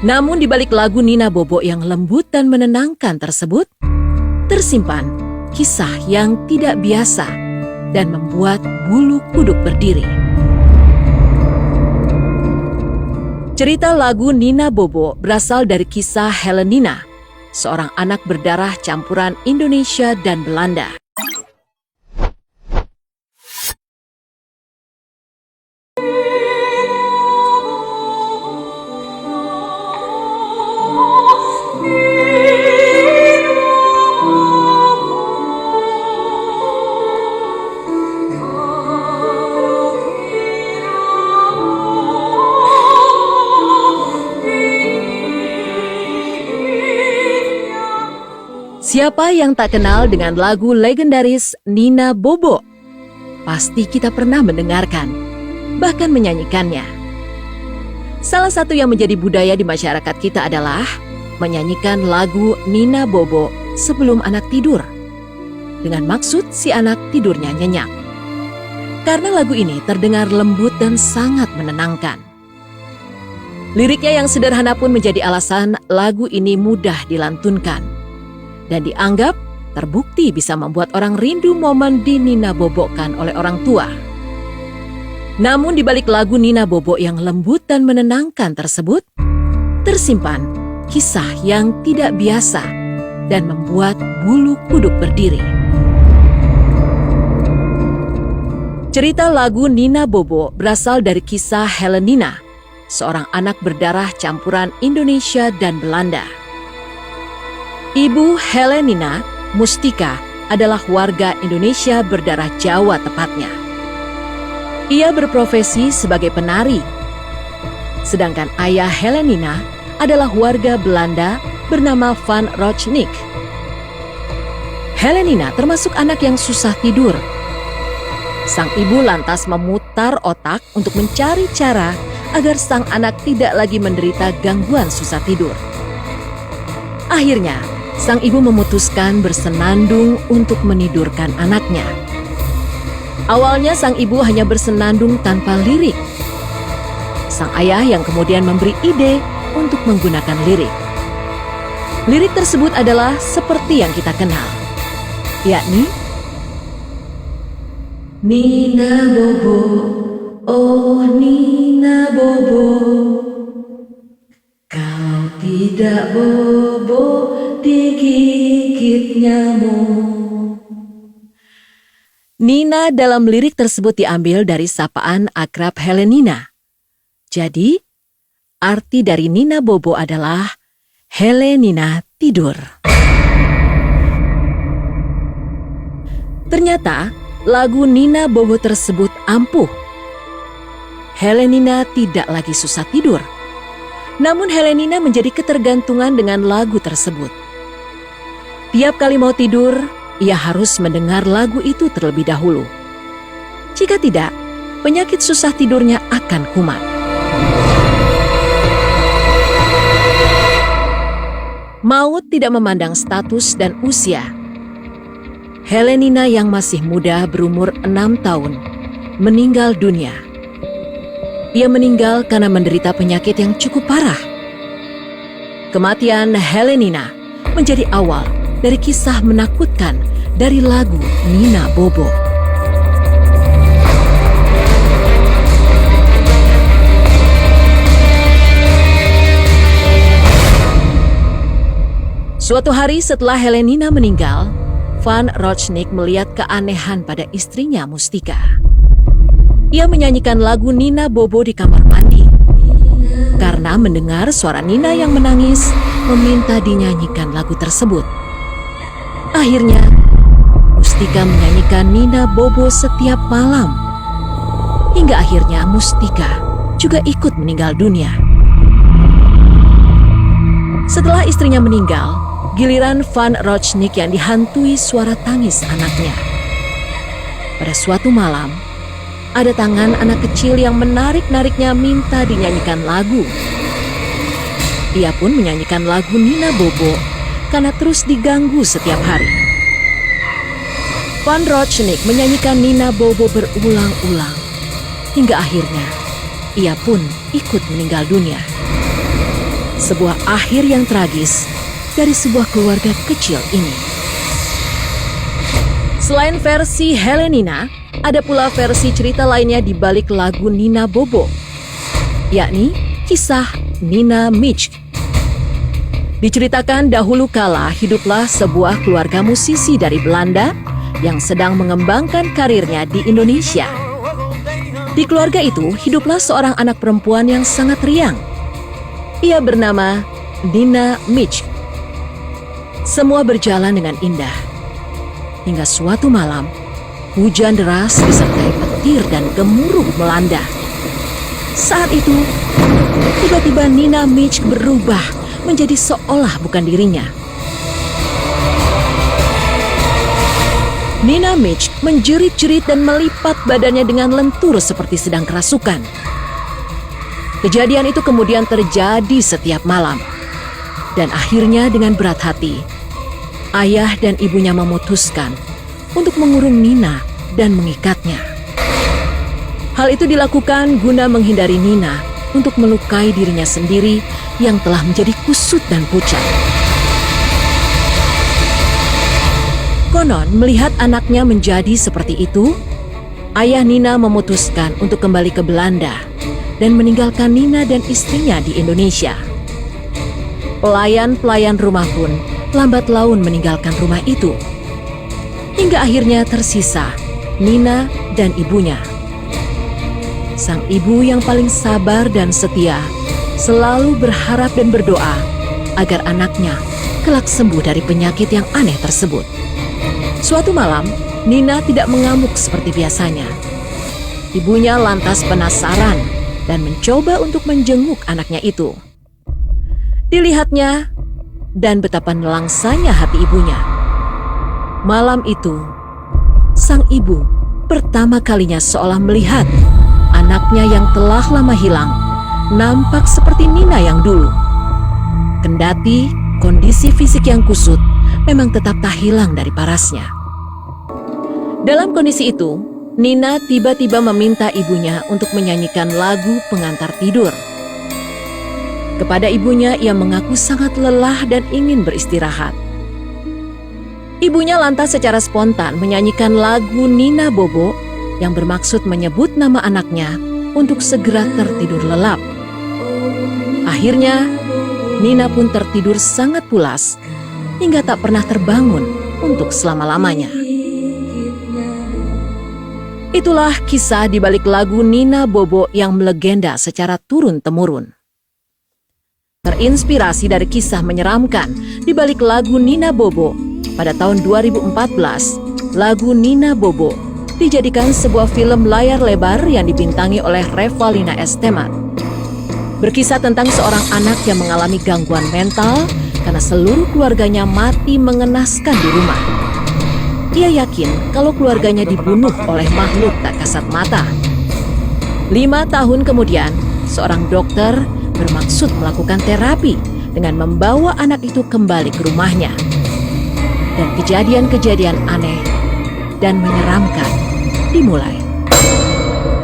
Namun di balik lagu Nina Bobo yang lembut dan menenangkan tersebut, tersimpan kisah yang tidak biasa dan membuat bulu kuduk berdiri. Cerita lagu Nina Bobo berasal dari kisah Helenina, seorang anak berdarah campuran Indonesia dan Belanda. Siapa yang tak kenal dengan lagu legendaris Nina Bobo? Pasti kita pernah mendengarkan, bahkan menyanyikannya. Salah satu yang menjadi budaya di masyarakat kita adalah menyanyikan lagu Nina Bobo sebelum anak tidur, dengan maksud si anak tidurnya nyenyak. Karena lagu ini terdengar lembut dan sangat menenangkan. Liriknya yang sederhana pun menjadi alasan lagu ini mudah dilantunkan dan dianggap terbukti bisa membuat orang rindu momen dinina bobokan oleh orang tua. Namun di balik lagu Nina Bobo yang lembut dan menenangkan tersebut, tersimpan kisah yang tidak biasa dan membuat bulu kuduk berdiri. Cerita lagu Nina Bobo berasal dari kisah Helenina, seorang anak berdarah campuran Indonesia dan Belanda. Ibu Helenina, Mustika, adalah warga Indonesia berdarah Jawa tepatnya. Ia berprofesi sebagai penari. Sedangkan ayah Helenina adalah warga Belanda bernama Van Rochnik. Helenina termasuk anak yang susah tidur. Sang ibu lantas memutar otak untuk mencari cara agar sang anak tidak lagi menderita gangguan susah tidur. Akhirnya, sang ibu memutuskan bersenandung untuk menidurkan anaknya. Awalnya sang ibu hanya bersenandung tanpa lirik. Sang ayah yang kemudian memberi ide untuk menggunakan lirik. Lirik tersebut adalah seperti yang kita kenal, yakni Nina Bobo, oh Nina Bobo, kalau tidak bobo digigit nyamuk. Nina dalam lirik tersebut diambil dari sapaan akrab Helenina. Jadi, arti dari Nina Bobo adalah Helenina tidur. Ternyata, lagu Nina Bobo tersebut ampuh. Helenina tidak lagi susah tidur. Namun Helenina menjadi ketergantungan dengan lagu tersebut. Tiap kali mau tidur, ia harus mendengar lagu itu terlebih dahulu. Jika tidak, penyakit susah tidurnya akan kumat. Maut tidak memandang status dan usia. Helenina yang masih muda berumur 6 tahun meninggal dunia. Ia meninggal karena menderita penyakit yang cukup parah. Kematian Helenina menjadi awal dari kisah menakutkan dari lagu Nina Bobo. Suatu hari setelah Helenina meninggal, Van Rochnik melihat keanehan pada istrinya Mustika. Ia menyanyikan lagu Nina Bobo di kamar mandi. Karena mendengar suara Nina yang menangis, meminta dinyanyikan lagu tersebut. Akhirnya, Mustika menyanyikan Nina Bobo setiap malam. Hingga akhirnya Mustika juga ikut meninggal dunia. Setelah istrinya meninggal, giliran Van Rochnik yang dihantui suara tangis anaknya. Pada suatu malam, ada tangan anak kecil yang menarik-nariknya minta dinyanyikan lagu. Ia pun menyanyikan lagu Nina Bobo karena terus diganggu setiap hari. Van Rochnik menyanyikan Nina Bobo berulang-ulang, hingga akhirnya ia pun ikut meninggal dunia. sebuah akhir yang tragis dari sebuah keluarga kecil ini. Selain versi Helenina, ada pula versi cerita lainnya di balik lagu Nina Bobo, yakni kisah Nina Mitsch. Diceritakan dahulu kala hiduplah sebuah keluarga musisi dari Belanda yang sedang mengembangkan karirnya di Indonesia. Di keluarga itu hiduplah seorang anak perempuan yang sangat riang. Ia bernama Nina Mitsch. Semua berjalan dengan indah. Hingga suatu malam, hujan deras disertai petir dan gemuruh melanda. Saat itu, tiba-tiba Nina Mitsch berubah menjadi seolah bukan dirinya. Nina Mitsch menjerit-jerit dan melipat badannya dengan lentur seperti sedang kerasukan. Kejadian itu kemudian terjadi setiap malam. Dan akhirnya dengan berat hati, ayah dan ibunya memutuskan untuk mengurung Nina dan mengikatnya. Hal itu dilakukan guna menghindari Nina untuk melukai dirinya sendiri yang telah menjadi kusut dan pucat. Konon, melihat anaknya menjadi seperti itu, ayah Nina memutuskan untuk kembali ke Belanda dan meninggalkan Nina dan istrinya di Indonesia. Pelayan-pelayan rumah pun lambat laun meninggalkan rumah itu. Hingga akhirnya tersisa Nina dan ibunya. Sang ibu yang paling sabar dan setia selalu berharap dan berdoa agar anaknya kelak sembuh dari penyakit yang aneh tersebut. Suatu malam, Nina tidak mengamuk seperti biasanya. Ibunya lantas penasaran dan mencoba untuk menjenguk anaknya itu. Dilihatnya dan betapa nelangsanya hati ibunya. Malam itu, sang ibu pertama kalinya seolah melihat anaknya yang telah lama hilang nampak seperti Nina yang dulu. Kendati kondisi fisik yang kusut memang tetap tak hilang dari parasnya. Dalam kondisi itu, Nina tiba-tiba meminta ibunya untuk menyanyikan lagu pengantar tidur. Kepada ibunya, ia mengaku sangat lelah dan ingin beristirahat. Ibunya lantas secara spontan menyanyikan lagu Nina Bobo yang bermaksud menyebut nama anaknya untuk segera tertidur lelap. Akhirnya, Nina pun tertidur sangat pulas hingga tak pernah terbangun untuk selama-lamanya. Itulah kisah di balik lagu Nina Bobo yang melegenda secara turun-temurun. Terinspirasi dari kisah menyeramkan di balik lagu Nina Bobo, pada tahun 2014, lagu Nina Bobo dijadikan sebuah film layar lebar yang dibintangi oleh Revalina S. Temat. Berkisah tentang seorang anak yang mengalami gangguan mental karena seluruh keluarganya mati mengenaskan di rumah. Ia yakin kalau keluarganya dibunuh oleh makhluk tak kasat mata. 5 tahun kemudian, seorang dokter bermaksud melakukan terapi dengan membawa anak itu kembali ke rumahnya. Dan kejadian-kejadian aneh dan menyeramkan dimulai.